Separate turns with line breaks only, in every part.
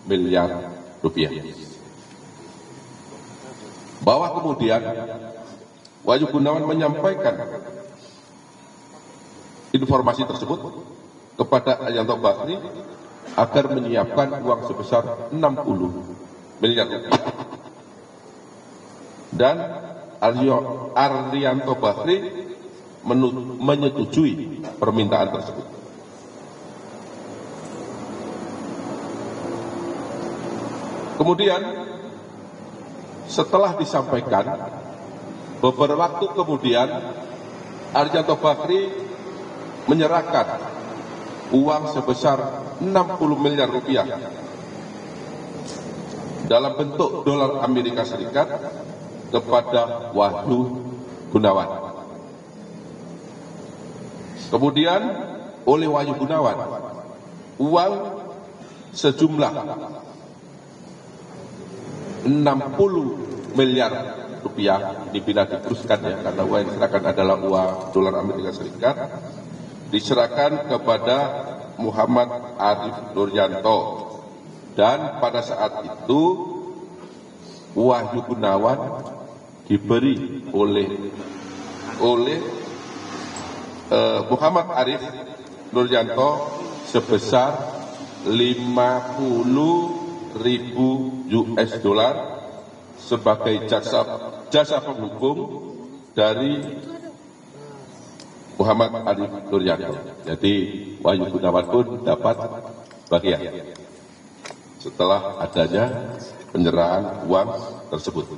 miliar rupiah. Bahwa kemudian Wahyu Gunawan menyampaikan informasi tersebut kepada Arianto Bakri agar menyiapkan uang sebesar 60 miliar rupiah. Dan Arianto Bakri menyetujui permintaan tersebut. Kemudian setelah disampaikan, beberapa waktu kemudian Arianto Bakri menyerahkan uang sebesar 60 miliar rupiah dalam bentuk dolar Amerika Serikat kepada Wahyu Gunawan. Kemudian oleh Wahyu Gunawan uang sejumlah 60 miliar rupiah, ini bila diteruskan ya, karena uang yang diserahkan adalah uang dolar Amerika Serikat, diserahkan kepada Muhammad Arif Nuryanto. Dan pada saat itu Wahyu Gunawan diberi oleh Muhammad Arif Nuryanto sebesar 50.000 US dollar sebagai jasa penghukum dari Muhammad Arif Nuryanto. Jadi Wahyu Gunawan pun dapat bagian setelah adanya penyerahan uang tersebut.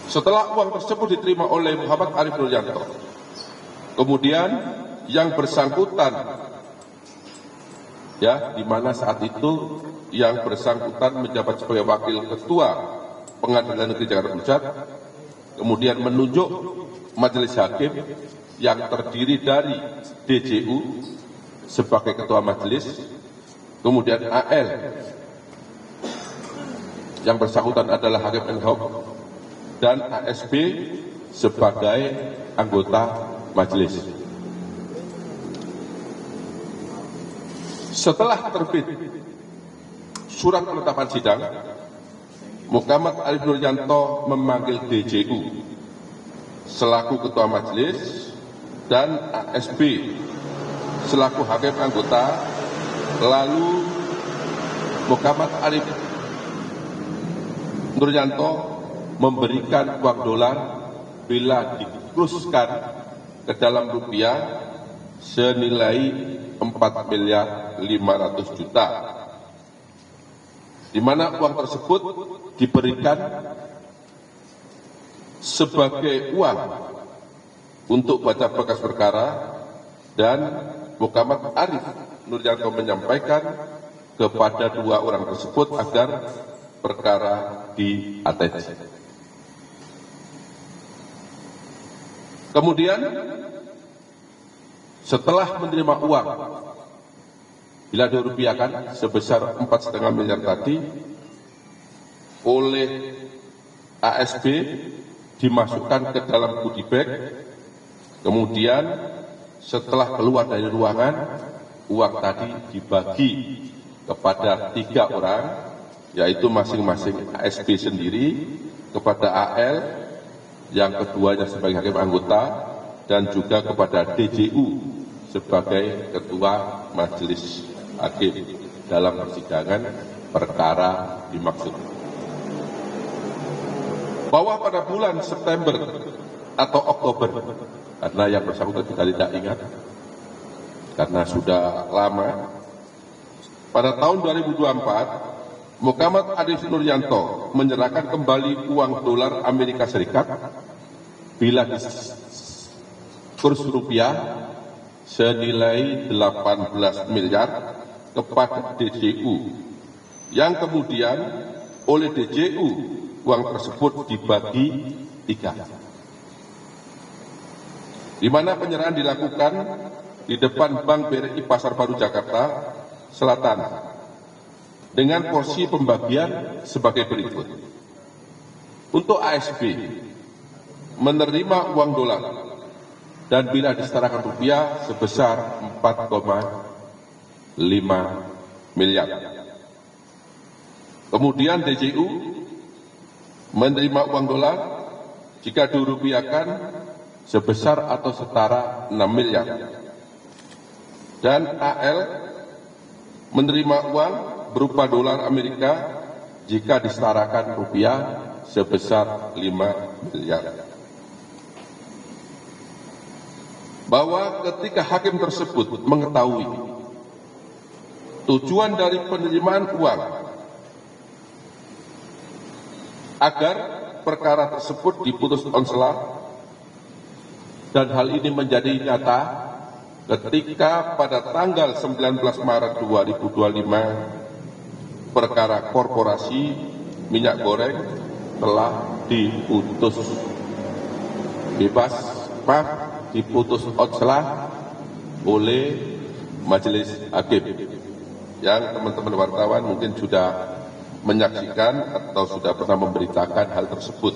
Setelah uang tersebut diterima oleh Muhammad Arif Nuryanto, kemudian yang bersangkutan, ya, di mana saat itu yang bersangkutan menjabat sebagai wakil ketua Pengadilan Negeri Jakarta Pusat, kemudian menunjuk majelis hakim yang terdiri dari DJU sebagai ketua majelis, kemudian AL yang bersangkutan adalah hakim ad hoc, dan ASB sebagai anggota majelis. Setelah terbit surat penetapan sidang, Muhammad Arif Nuryanto memanggil DJU selaku ketua majelis dan ASB selaku hakim anggota. Lalu Muhammad Arif Nuryanto memberikan uang dolar bila dikuruskan ke dalam rupiah senilai 4.500.000.000, di mana uang tersebut diberikan sebagai uang untuk baca berkas perkara, dan Muhammad Arif Nuryanto menyampaikan kepada dua orang tersebut agar perkara di-ATC. Kemudian setelah menerima uang bila dirupiahkan sebesar 4,5 miliar tadi oleh ASB, dimasukkan ke dalam goodie bag. Kemudian setelah keluar dari ruangan, uang tadi dibagi kepada 3 orang, yaitu masing-masing ASB sendiri, kepada AL, yang keduanya sebagai hakim anggota, dan juga kepada DJU sebagai ketua majelis hakim dalam persidangan perkara dimaksud. Bahwa pada bulan September atau Oktober, karena yang bersangkutan kita tidak ingat, karena sudah lama, pada tahun 2024, Muhammad Adif Nuryanto menyerahkan kembali uang dolar Amerika Serikat bila kurs rupiah senilai 18 miliar kepada DJU, yang kemudian oleh DJU uang tersebut dibagi 3, di mana penyerahan dilakukan di depan Bank BRI Pasar Baru Jakarta Selatan dengan porsi pembagian sebagai berikut. Untuk ASB menerima uang dolar dan bila disetarakan rupiah sebesar 4,5 miliar. Kemudian DJU menerima uang dolar jika dirupiahkan sebesar atau setara 6 miliar. Dan AL menerima uang berupa dolar Amerika jika disetarakan rupiah sebesar 5 miliar. Bahwa ketika hakim tersebut mengetahui tujuan dari penerimaan uang agar perkara tersebut diputus onsela, dan hal ini menjadi nyata ketika pada tanggal 19 Maret 2025 perkara korporasi minyak goreng telah diputus diputus onsela oleh majelis hakim, yang teman-teman wartawan mungkin sudah menyaksikan atau sudah pernah memberitakan hal tersebut.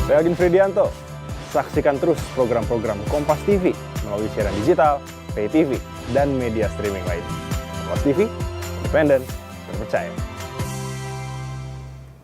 Saya Agin Fridianto. Saksikan terus program-program Kompas TV melalui siaran digital, pay TV, dan media streaming lain. Kompas TV, independen, terpercaya.